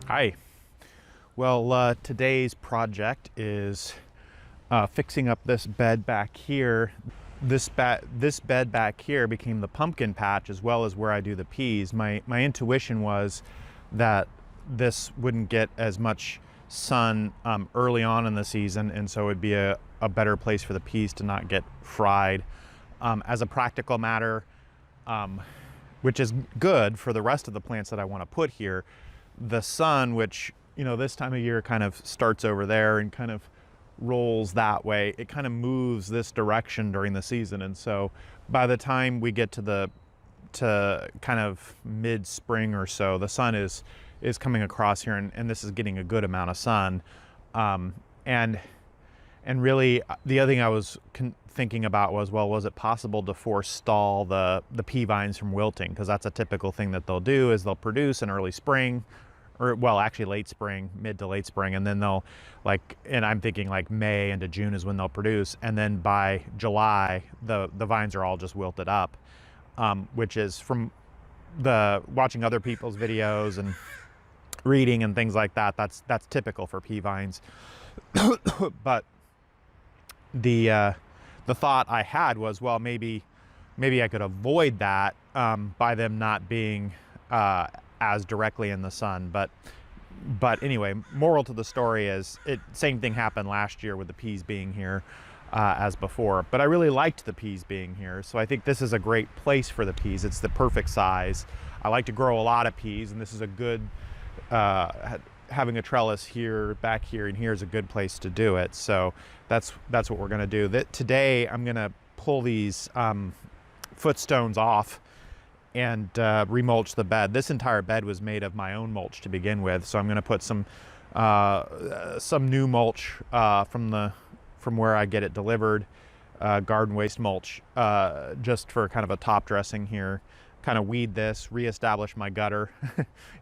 Hi. Well, today's project is fixing up this bed back here. This bed back here became the pumpkin patch as well as where I do the peas. My intuition was that this wouldn't get as much sun early on in the season, and so it'd be a better place for the peas to not get fried. As a practical matter, which is good for the rest of the plants that I want to put here, the sun, which, you know, this time of year kind of starts over there and kind of rolls that way, it kind of moves this direction during the season. And so by the time we get to kind of mid-spring or so, the sun is coming across here, and this is getting a good amount of sun. And really the other thing I was thinking about was, well, was it possible to forestall the pea vines from wilting? Because that's a typical thing that they'll do, is they'll produce in early spring, or well, actually late spring, mid to late spring, and then they'll, like, and I'm thinking like May into June is when they'll produce, and then by July the vines are all just wilted up, which is from watching other people's videos and reading and things like that. That's typical for pea vines. But the thought I had was, well, maybe I could avoid that by them not being as directly in the sun. But anyway, moral to the story is, same thing happened last year with the peas being here as before. But I really liked the peas being here, so I think this is a great place for the peas. It's the perfect size. I like to grow a lot of peas, and this is a good having a trellis here, back here, and here is a good place to do it. So that's what we're going to do. Today I'm going to pull these footstones off and remulch the bed. This entire bed was made of my own mulch to begin with, so I'm going to put some new mulch from where I get it delivered, garden waste mulch, just for kind of a top dressing here. Kind of weed this, reestablish my gutter.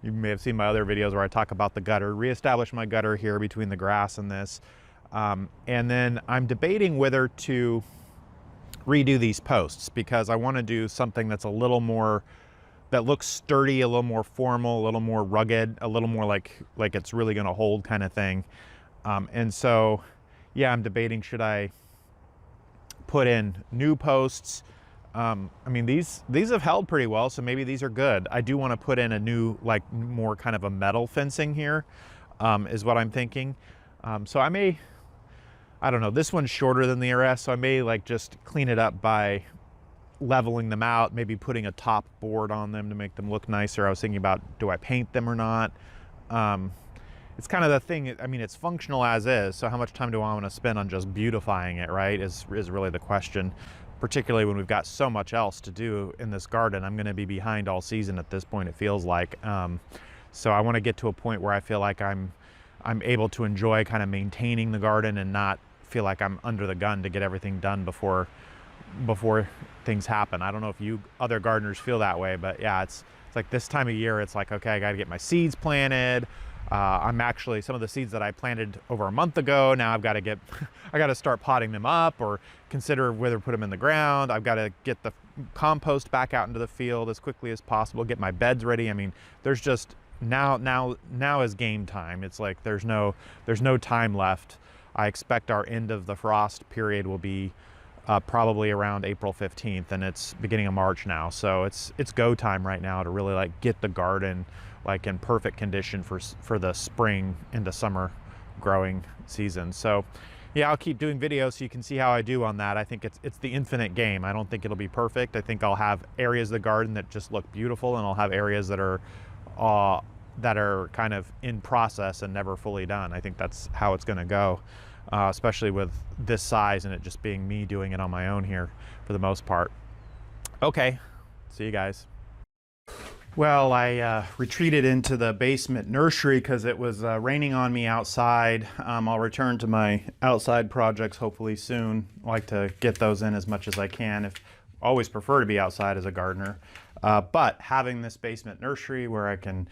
You may have seen my other videos where I talk about the gutter. Reestablish my gutter here between the grass and this. And then I'm debating whether to redo these posts, because I want to do something that's a little more, that looks sturdy, a little more formal, a little more rugged, a little more like it's really going to hold kind of thing. And so, yeah, I'm debating, should I put in new posts? I mean, these have held pretty well, so maybe these are good. I do want to put in a new, like, more kind of a metal fencing here, is what I'm thinking. So I don't know, this one's shorter than the rest, so I may like just clean it up by leveling them out, maybe putting a top board on them to make them look nicer. I was thinking about, do I paint them or not? It's kind of the thing, I mean, it's functional as is, so how much time do I want to spend on just beautifying it, right, is really the question, particularly when we've got so much else to do in this garden. I'm going to be behind all season at this point, it feels like. So I want to get to a point where I feel like I'm able to enjoy kind of maintaining the garden and not feel like I'm under the gun to get everything done before things happen. I don't know if you other gardeners feel that way, but yeah, it's like this time of year, it's like, okay, I got to get my seeds planted. I'm actually, some of the seeds that I planted over a month ago, now I've got to I got to start potting them up or consider whether to put them in the ground. I've got to get the compost back out into the field as quickly as possible, get my beds ready. I mean, there's just, now is game time. It's like there's no time left. I expect our end of the frost period will be probably around April 15th, and it's beginning of March now. So it's go time right now to really like get the garden like in perfect condition for the spring into summer growing season. So yeah, I'll keep doing videos so you can see how I do on that. I think it's the infinite game. I don't think it'll be perfect. I think I'll have areas of the garden that just look beautiful, and I'll have areas that are kind of in process and never fully done. I think that's how it's going to go, especially with this size and it just being me doing it on my own here for the most part. Okay, see you guys. Well, I retreated into the basement nursery because it was raining on me outside. I'll return to my outside projects hopefully soon. I like to get those in as much as I can. Always prefer to be outside as a gardener. But having this basement nursery where I can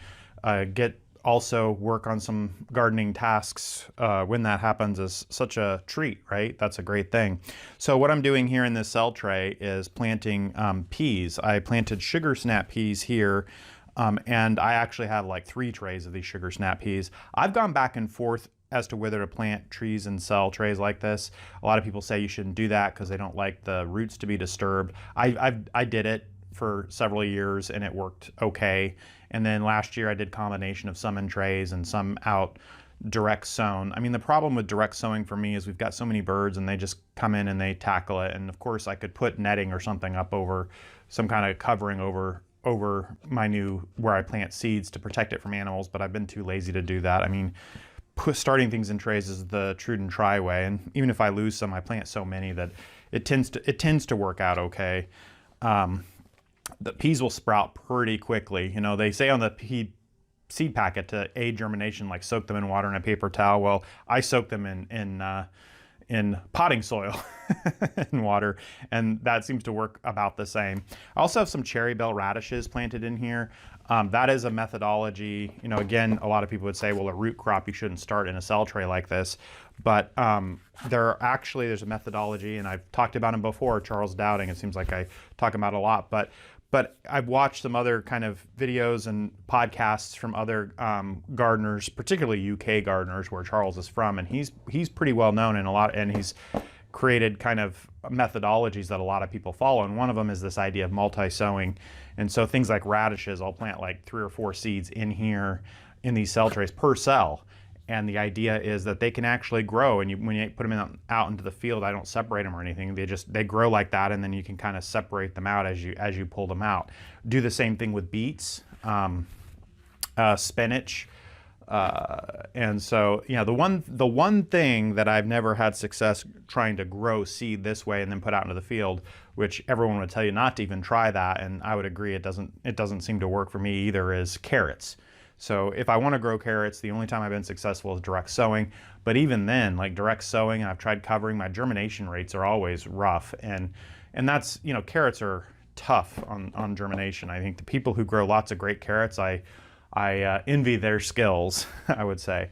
also work on some gardening tasks when that happens is such a treat, right? That's a great thing. So what I'm doing here in this cell tray is planting peas. I planted sugar snap peas here And I actually have like 3 trays of these sugar snap peas. I've gone back and forth as to whether to plant trees and sell trays like this. A lot of people say you shouldn't do that because they don't like the roots to be disturbed. I did it for several years and it worked okay. And then last year I did a combination of some in trays and some out direct sown. I mean, the problem with direct sowing for me is we've got so many birds and they just come in and they tackle it. And of course I could put netting or something up over some kind of covering over my new, where I plant seeds to protect it from animals, but I've been too lazy to do that. I mean, starting things in trays is the true and try way. And even if I lose some, I plant so many that it tends to work out okay. The peas will sprout pretty quickly. You know, they say on the pea seed packet to aid germination, like soak them in water and a paper towel. Well, I soak them in potting soil and water, and that seems to work about the same. I also have some cherry bell radishes planted in here. That is a methodology. You know, again, a lot of people would say, well, a root crop, you shouldn't start in a cell tray like this. But there's a methodology, and I've talked about him before, Charles Dowding. It seems like I talk about it a lot, but I've watched some other kind of videos and podcasts from other gardeners, particularly UK gardeners, where Charles is from, and he's pretty well known in a lot, and he's created kind of methodologies that a lot of people follow. And one of them is this idea of multi-sowing. And so things like radishes, I'll plant like 3 or 4 seeds in here in these cell trays per cell. And the idea is that they can actually grow, and when you put them out into the field, I don't separate them or anything. They grow like that, and then you can kind of separate them out as you pull them out. Do the same thing with beets, spinach, and so the one thing that I've never had success trying to grow seed this way and then put out into the field, which everyone would tell you not to even try that, and I would agree it doesn't seem to work for me either, is carrots. So if I want to grow carrots, the only time I've been successful is direct sowing. But even then, like direct sowing, and I've tried covering, my germination rates are always rough. And that's, carrots are tough on germination. I think the people who grow lots of great carrots, I envy their skills, I would say.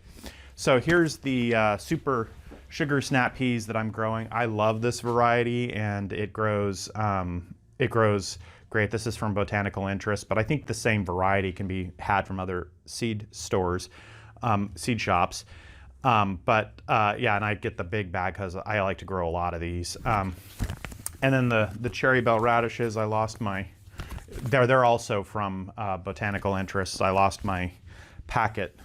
So here's the super sugar snap peas that I'm growing. I love this variety, and it grows great. This is from Botanical Interest, but I think the same variety can be had from other seed stores, seed shops. Yeah, and I get the big bag because I like to grow a lot of these. And then the cherry bell radishes, I lost my, they're also from Botanical Interests. I lost my packet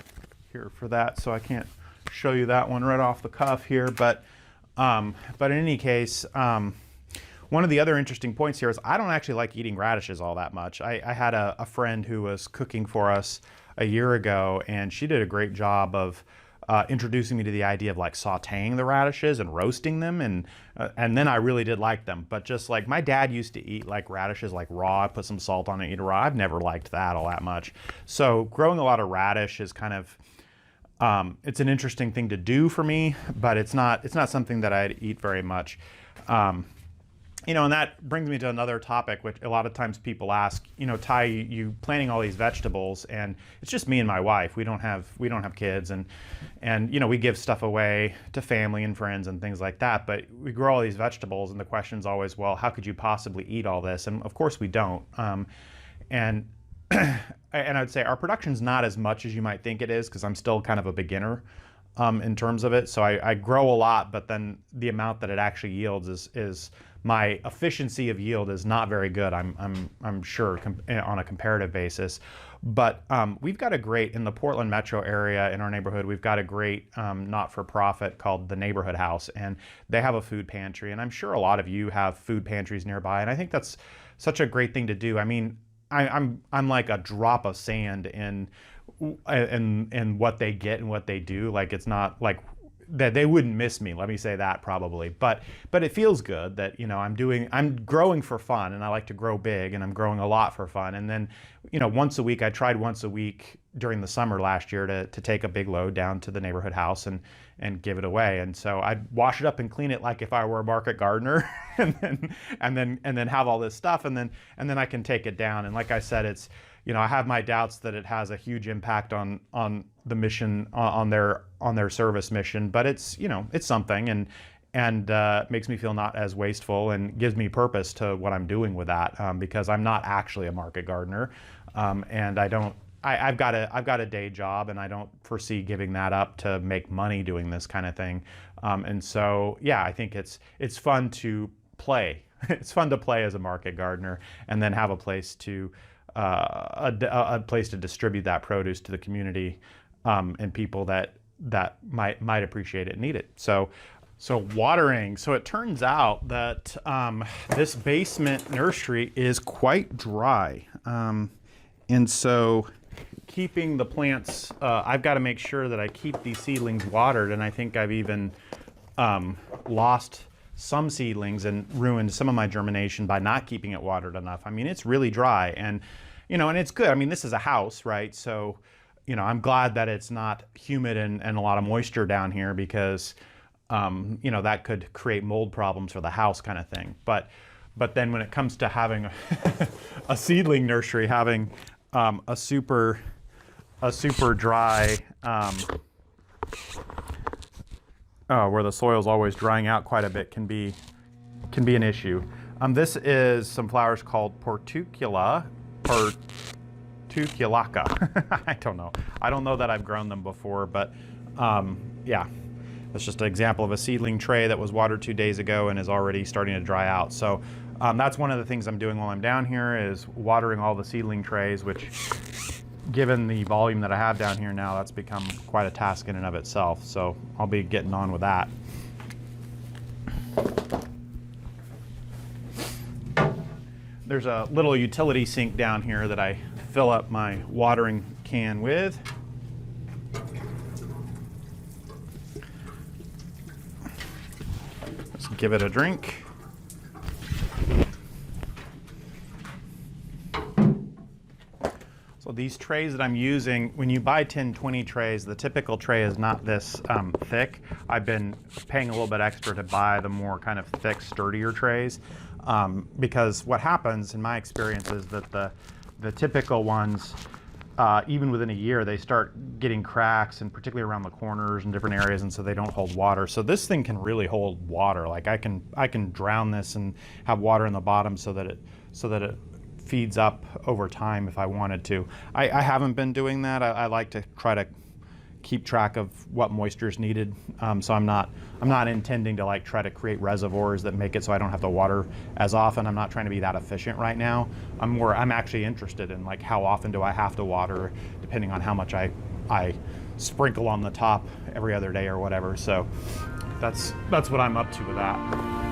here for that, so I can't show you that one right off the cuff here. But in any case, one of the other interesting points here is I don't actually like eating radishes all that much. I had a friend who was cooking for us a year ago, and she did a great job of introducing me to the idea of like sauteing the radishes and roasting them, and then I really did like them. But just like my dad used to eat like radishes like raw, put some salt on it, eat it raw. I've never liked that all that much. So growing a lot of radish is kind of it's an interesting thing to do for me, but it's not something that I'd eat very much. And that brings me to another topic, which a lot of times people ask, Ty, you planting all these vegetables, and it's just me and my wife. We don't have kids, and we give stuff away to family and friends and things like that. But we grow all these vegetables, and the question's always, well, how could you possibly eat all this? And of course we don't. And I'd say our production's not as much as you might think it is, because I'm still kind of a beginner in terms of it. So I grow a lot, but then the amount that it actually yields is my efficiency of yield is not very good, I'm sure, on a comparative basis. But we've got a great, in the Portland metro area in our neighborhood, we've got a great not-for-profit called the Neighborhood House, and they have a food pantry, and I'm sure a lot of you have food pantries nearby, and I think that's such a great thing to do. I mean, I'm like a drop of sand in what they get and what they do. Like, it's not like that they wouldn't miss me, let me say that, probably, but it feels good that I'm growing for fun, and I like to grow big, and I'm growing a lot for fun. And then once a week, I tried once a week during the summer last year to take a big load down to the Neighborhood House and give it away. And so I'd wash it up and clean it like if I were a market gardener, and then have all this stuff, and then I can take it down. And like I said, it's I have my doubts that it has a huge impact on the mission, on their service mission, but it's it's something, and makes me feel not as wasteful and gives me purpose to what I'm doing with that, because I'm not actually a market gardener, and I've got a day job, and I don't foresee giving that up to make money doing this kind of thing. And so, yeah, I think it's fun to play. It's fun to play as a market gardener, and then have a place to a place to distribute that produce to the community, and people that might appreciate it and need it. So watering. So it turns out that this basement nursery is quite dry, and so keeping the plants, I've got to make sure that I keep these seedlings watered, and I think I've even lost some seedlings and ruined some of my germination by not keeping it watered enough. I mean, it's really dry, and and it's good. I mean, this is a house, right? So, I'm glad that it's not humid and a lot of moisture down here, because that could create mold problems for the house kind of thing. But then when it comes to having a seedling nursery, having a super dry, where the soil's always drying out quite a bit, can be an issue. This is some flowers called portulaca. I don't know. I don't know that I've grown them before, but yeah, that's just an example of a seedling tray that was watered 2 days ago and is already starting to dry out. So that's one of the things I'm doing while I'm down here, is watering all the seedling trays, which, given the volume that I have down here now, that's become quite a task in and of itself. So I'll be getting on with that. There's a little utility sink down here that I fill up my watering can with. Let's give it a drink. So these trays that I'm using, when you buy 10-20 trays, the typical tray is not this thick. I've been paying a little bit extra to buy the more kind of thick, sturdier trays, because what happens in my experience is that the typical ones, even within a year, they start getting cracks, and particularly around the corners and different areas, and so they don't hold water. So this thing can really hold water. Like I can drown this and have water in the bottom so that it feeds up over time if I wanted to. I haven't been doing that. I like to try to keep track of what moisture is needed. So I'm not intending to try to create reservoirs that make it so I don't have to water as often. I'm not trying to be that efficient right now. I'm actually interested in how often do I have to water, depending on how much I sprinkle on the top every other day or whatever. So that's what I'm up to with that.